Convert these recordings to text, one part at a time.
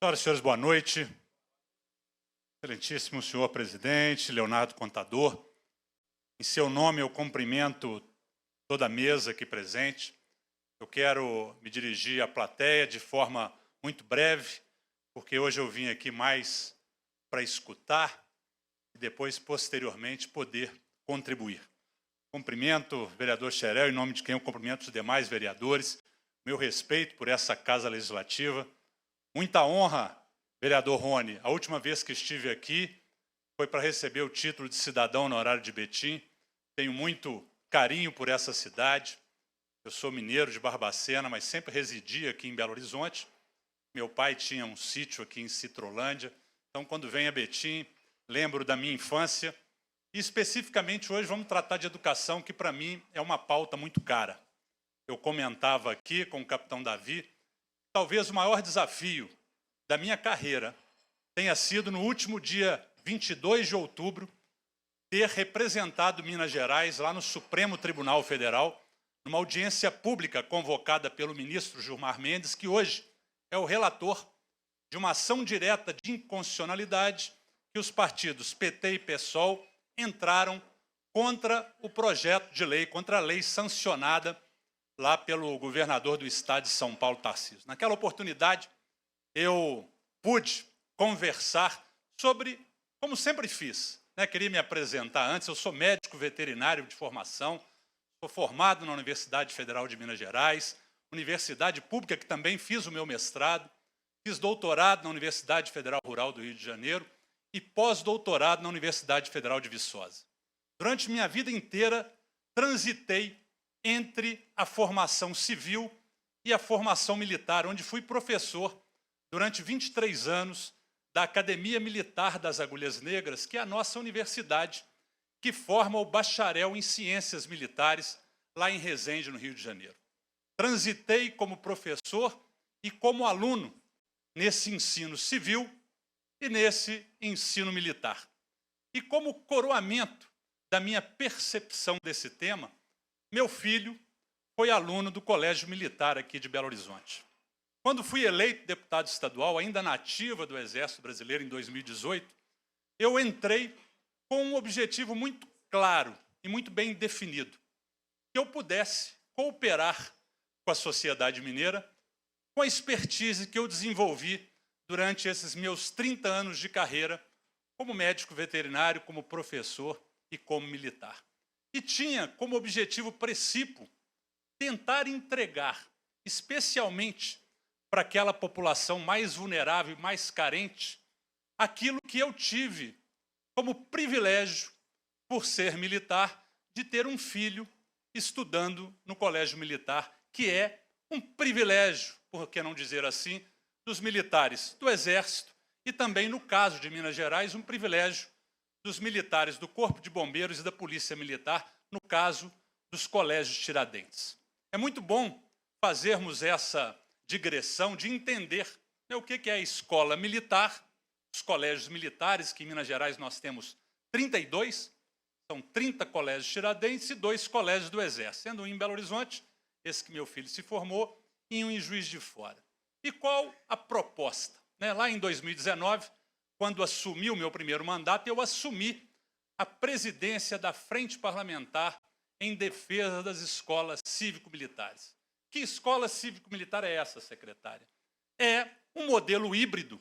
Senhoras e senhores, boa noite. Excelentíssimo senhor presidente, Leonardo Contador, em seu nome eu cumprimento toda a mesa aqui presente. Eu quero me dirigir à plateia de forma muito breve, porque hoje eu vim aqui mais para escutar e depois, posteriormente, poder contribuir. Cumprimento o vereador Xerel, em nome de quem eu cumprimento os demais vereadores, meu respeito por essa Casa Legislativa. Muita honra, vereador Rony. A última vez que estive aqui foi para receber o título de cidadão honorário de Betim. Tenho muito carinho por essa cidade. Eu sou mineiro de Barbacena, mas sempre residi aqui em Belo Horizonte. Meu pai tinha um sítio aqui em Citrolândia. Então, quando venho a Betim, lembro da minha infância. E, especificamente, hoje vamos tratar de educação, que, para mim, é uma pauta muito cara. Eu comentava aqui com o capitão Davi, talvez o maior desafio da minha carreira tenha sido, no último dia 22 de outubro, ter representado Minas Gerais lá no Supremo Tribunal Federal, numa audiência pública convocada pelo ministro Gilmar Mendes, que hoje é o relator de uma ação direta de inconstitucionalidade que os partidos PT e PSOL entraram contra o projeto de lei, contra a lei sancionada lá pelo governador do estado de São Paulo, Tarcísio. Naquela oportunidade, eu pude conversar sobre, como sempre fiz, queria me apresentar antes, eu sou médico veterinário de formação, sou formado na Universidade Federal de Minas Gerais, universidade pública que também fiz o meu mestrado, fiz doutorado na Universidade Federal Rural do Rio de Janeiro e pós-doutorado na Universidade Federal de Viçosa. Durante minha vida inteira, transitei entre a formação civil e a formação militar, onde fui professor durante 23 anos da Academia Militar das Agulhas Negras, que é a nossa universidade, que forma o bacharel em Ciências Militares, lá em Resende, no Rio de Janeiro. Transitei como professor e como aluno nesse ensino civil e nesse ensino militar. E como coroamento da minha percepção desse tema, meu filho foi aluno do Colégio Militar aqui de Belo Horizonte. Quando fui eleito deputado estadual, ainda na ativa do Exército Brasileiro, em 2018, eu entrei com um objetivo muito claro e muito bem definido, que eu pudesse cooperar com a sociedade mineira, com a expertise que eu desenvolvi durante esses meus 30 anos de carreira como médico veterinário, como professor e como militar. E tinha como objetivo precípuo tentar entregar, especialmente para aquela população mais vulnerável e mais carente, aquilo que eu tive como privilégio, por ser militar, de ter um filho estudando no colégio militar, que é um privilégio, por que não dizer assim, dos militares do Exército e também, no caso de Minas Gerais, um privilégio dos militares do Corpo de Bombeiros e da Polícia Militar, no caso dos colégios Tiradentes. É muito bom fazermos essa digressão de entender o que é a escola militar, os colégios militares, que em Minas Gerais nós temos 32, são 30 colégios Tiradentes e 2 colégios do Exército, sendo um em Belo Horizonte, esse que meu filho se formou, e um em Juiz de Fora. E qual a proposta? Lá em 2019, quando assumi o meu primeiro mandato, eu assumi a presidência da Frente Parlamentar em defesa das escolas cívico-militares. Que escola cívico-militar é essa, secretária? É um modelo híbrido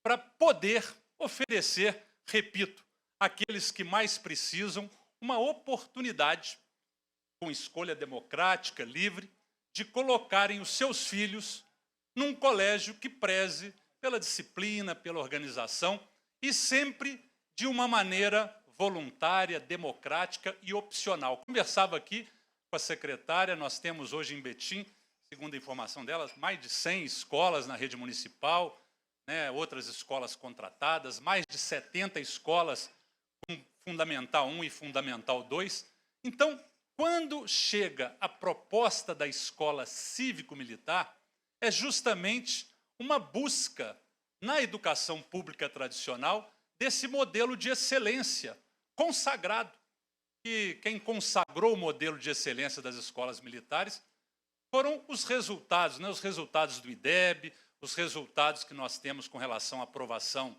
para poder oferecer, repito, àqueles que mais precisam, uma oportunidade, com escolha democrática, livre, de colocarem os seus filhos num colégio que preze pela disciplina, pela organização e sempre de uma maneira voluntária, democrática e opcional. Conversava aqui com a secretária, nós temos hoje em Betim, segundo a informação dela, mais de 100 escolas na rede municipal, outras escolas contratadas, mais de 70 escolas com Fundamental 1 e Fundamental 2. Então, quando chega a proposta da escola cívico-militar, é justamente uma busca na educação pública tradicional desse modelo de excelência consagrado. E quem consagrou o modelo de excelência das escolas militares foram os resultados do IDEB, os resultados que nós temos com relação à aprovação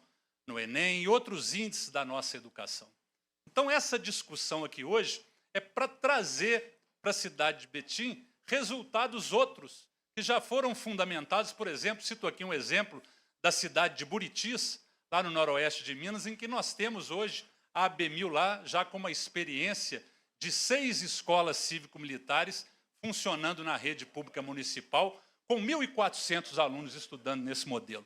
no Enem e outros índices da nossa educação. Então, essa discussão aqui hoje é para trazer para a cidade de Betim resultados outros que já foram fundamentados. Por exemplo, cito aqui um exemplo da cidade de Buritis, lá no noroeste de Minas, em que nós temos hoje a ABMIL lá já com uma experiência de 6 escolas cívico-militares funcionando na rede pública municipal, com 1.400 alunos estudando nesse modelo.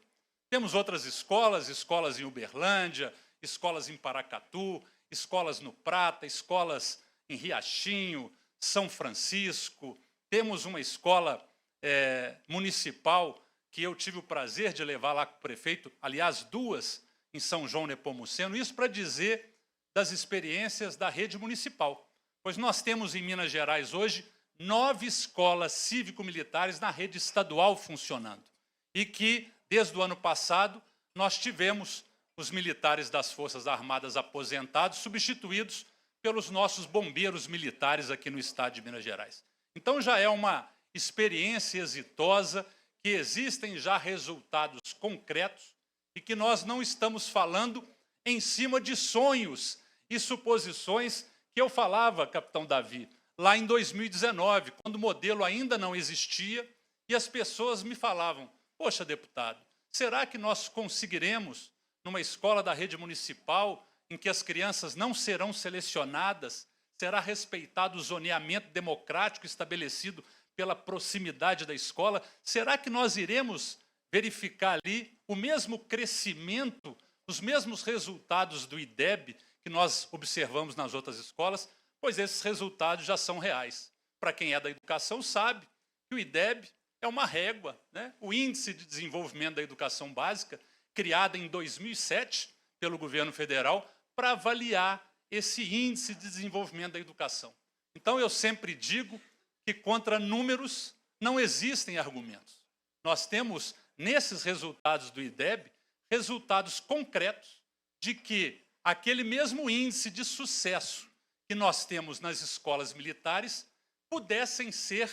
Temos outras escolas em Uberlândia, escolas em Paracatu, escolas no Prata, escolas em Riachinho, São Francisco. Temos uma escola municipal que eu tive o prazer de levar lá com o prefeito, aliás, 2 em São João Nepomuceno, isso para dizer das experiências da rede municipal. Pois nós temos em Minas Gerais hoje 9 escolas cívico-militares na rede estadual funcionando. E que, desde o ano passado, nós tivemos os militares das Forças Armadas aposentados, substituídos pelos nossos bombeiros militares aqui no estado de Minas Gerais. Então já é uma experiência exitosa, que existem já resultados concretos e que nós não estamos falando em cima de sonhos e suposições que eu falava, capitão Davi, lá em 2019, quando o modelo ainda não existia, e as pessoas me falavam: poxa, deputado, será que nós conseguiremos, numa escola da rede municipal, em que as crianças não serão selecionadas, será respeitado o zoneamento democrático estabelecido pela proximidade da escola, será que nós iremos verificar ali o mesmo crescimento, os mesmos resultados do IDEB que nós observamos nas outras escolas? Pois esses resultados já são reais. Para quem é da educação sabe que o IDEB é uma régua, né? O Índice de Desenvolvimento da Educação Básica, criado em 2007 pelo governo federal, para avaliar esse índice de desenvolvimento da educação. Então, eu sempre digo que contra números não existem argumentos. Nós temos, nesses resultados do IDEB, resultados concretos de que aquele mesmo índice de sucesso que nós temos nas escolas militares pudessem ser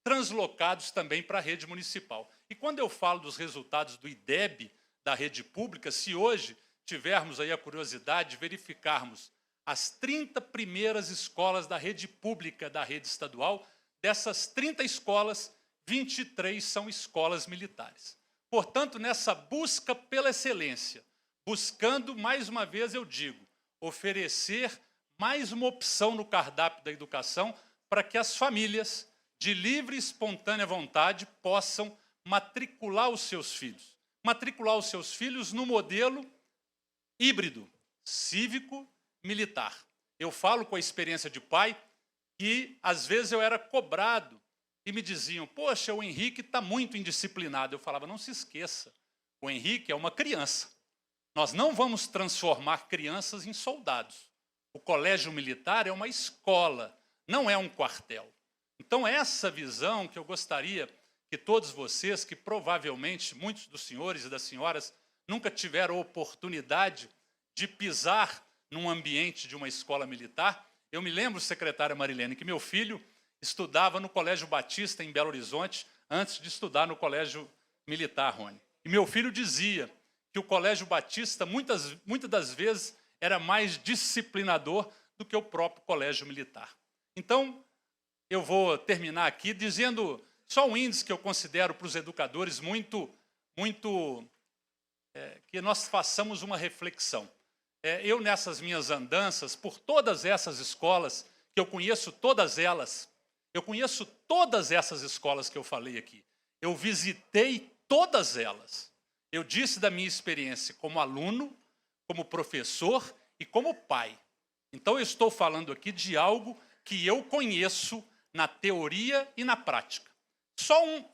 translocados também para a rede municipal. E quando eu falo dos resultados do IDEB, da rede pública, se hoje tivermos aí a curiosidade de verificarmos as 30 primeiras escolas da rede pública da rede estadual, dessas 30 escolas, 23 são escolas militares. Portanto, nessa busca pela excelência, buscando, mais uma vez eu digo, oferecer mais uma opção no cardápio da educação para que as famílias, de livre e espontânea vontade, possam matricular os seus filhos. Matricular os seus filhos no modelo híbrido, cívico-militar. Eu falo com a experiência de pai que, às vezes, eu era cobrado e me diziam: poxa, o Henrique está muito indisciplinado. Eu falava: não se esqueça, o Henrique é uma criança. Nós não vamos transformar crianças em soldados. O colégio militar é uma escola, não é um quartel. Então, essa visão que eu gostaria que todos vocês, que provavelmente muitos dos senhores e das senhoras nunca tiveram oportunidade de pisar num ambiente de uma escola militar. Eu me lembro, secretária Marilene, que meu filho estudava no Colégio Batista, em Belo Horizonte, antes de estudar no Colégio Militar, Rony. E meu filho dizia que o Colégio Batista, muitas das vezes, era mais disciplinador do que o próprio Colégio Militar. Então, eu vou terminar aqui dizendo só um índice que eu considero para os educadores que nós façamos uma reflexão. Eu, nessas minhas andanças, por todas essas escolas, que eu conheço todas elas, eu conheço todas essas escolas que eu falei aqui, eu visitei todas elas. Eu disse da minha experiência como aluno, como professor e como pai. Então, eu estou falando aqui de algo que eu conheço na teoria e na prática.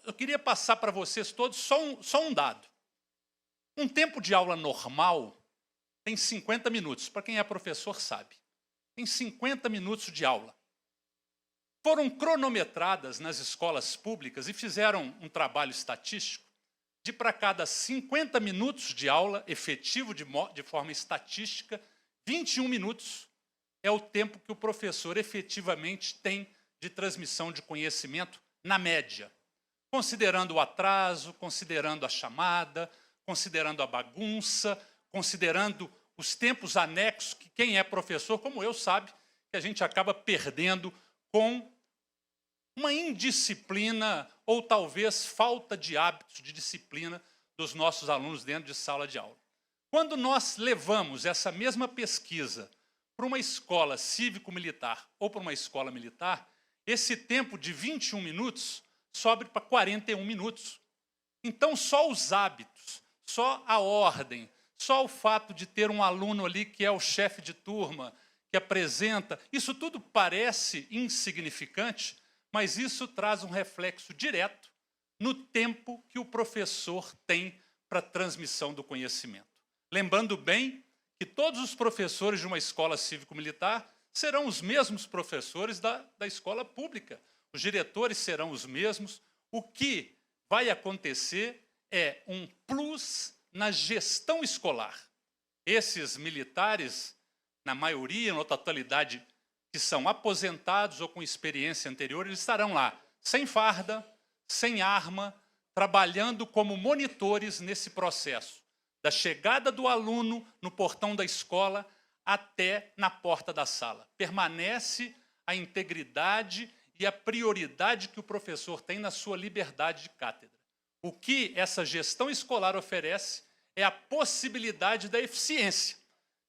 Eu queria passar para vocês todos só um dado. Um tempo de aula normal tem 50 minutos. Para quem é professor sabe. Tem 50 minutos de aula. Foram cronometradas nas escolas públicas e fizeram um trabalho estatístico de, para cada 50 minutos de aula efetivo de forma estatística, 21 minutos é o tempo que o professor efetivamente tem de transmissão de conhecimento na média. considerando o atraso, considerando a chamada, considerando a bagunça, considerando os tempos anexos, que quem é professor, como eu, sabe que a gente acaba perdendo com uma indisciplina ou talvez falta de hábitos de disciplina dos nossos alunos dentro de sala de aula. Quando nós levamos essa mesma pesquisa para uma escola cívico-militar ou para uma escola militar, esse tempo de 21 minutos sobe para 41 minutos. Então, só os hábitos, só a ordem, só o fato de ter um aluno ali que é o chefe de turma, que apresenta, isso tudo parece insignificante, mas isso traz um reflexo direto no tempo que o professor tem para a transmissão do conhecimento. Lembrando bem que todos os professores de uma escola cívico-militar serão os mesmos professores da escola pública. Os diretores serão os mesmos. O que vai acontecer é um plus na gestão escolar. Esses militares, na maioria, na totalidade, que são aposentados ou com experiência anterior, eles estarão lá, sem farda, sem arma, trabalhando como monitores nesse processo, da chegada do aluno no portão da escola até na porta da sala. Permanece a integridade e a prioridade que o professor tem na sua liberdade de cátedra. O que essa gestão escolar oferece é a possibilidade da eficiência,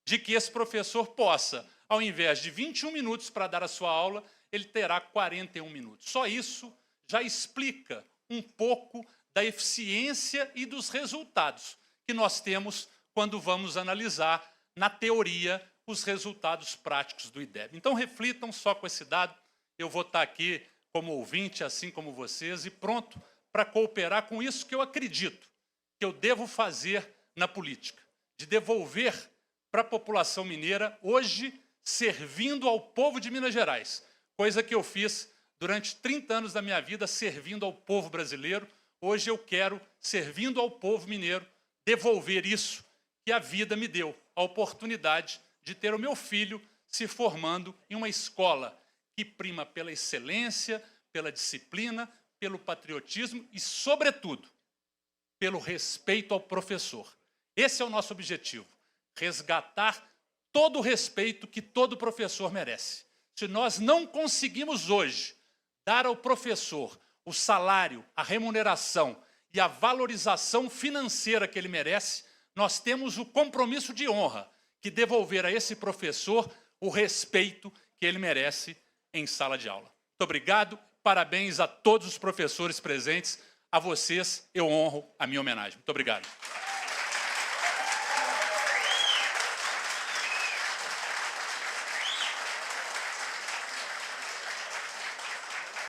de que esse professor possa, ao invés de 21 minutos para dar a sua aula, ele terá 41 minutos. Só isso já explica um pouco da eficiência e dos resultados que nós temos quando vamos analisar, na teoria, os resultados práticos do IDEB. Então, reflitam só com esse dado. Eu vou estar aqui como ouvinte, assim como vocês, e pronto para cooperar com isso que eu acredito que eu devo fazer na política, de devolver para a população mineira, hoje, servindo ao povo de Minas Gerais, coisa que eu fiz durante 30 anos da minha vida, servindo ao povo brasileiro. Hoje eu quero, servindo ao povo mineiro, devolver isso que a vida me deu, a oportunidade de ter o meu filho se formando em uma escola que prima pela excelência, pela disciplina, pelo patriotismo e, sobretudo, pelo respeito ao professor. Esse é o nosso objetivo, resgatar todo o respeito que todo professor merece. Se nós não conseguimos hoje dar ao professor o salário, a remuneração e a valorização financeira que ele merece, nós temos o compromisso de honra que devolver a esse professor o respeito que ele merece em sala de aula. Muito obrigado, parabéns a todos os professores presentes, a vocês eu honro a minha homenagem. Muito obrigado.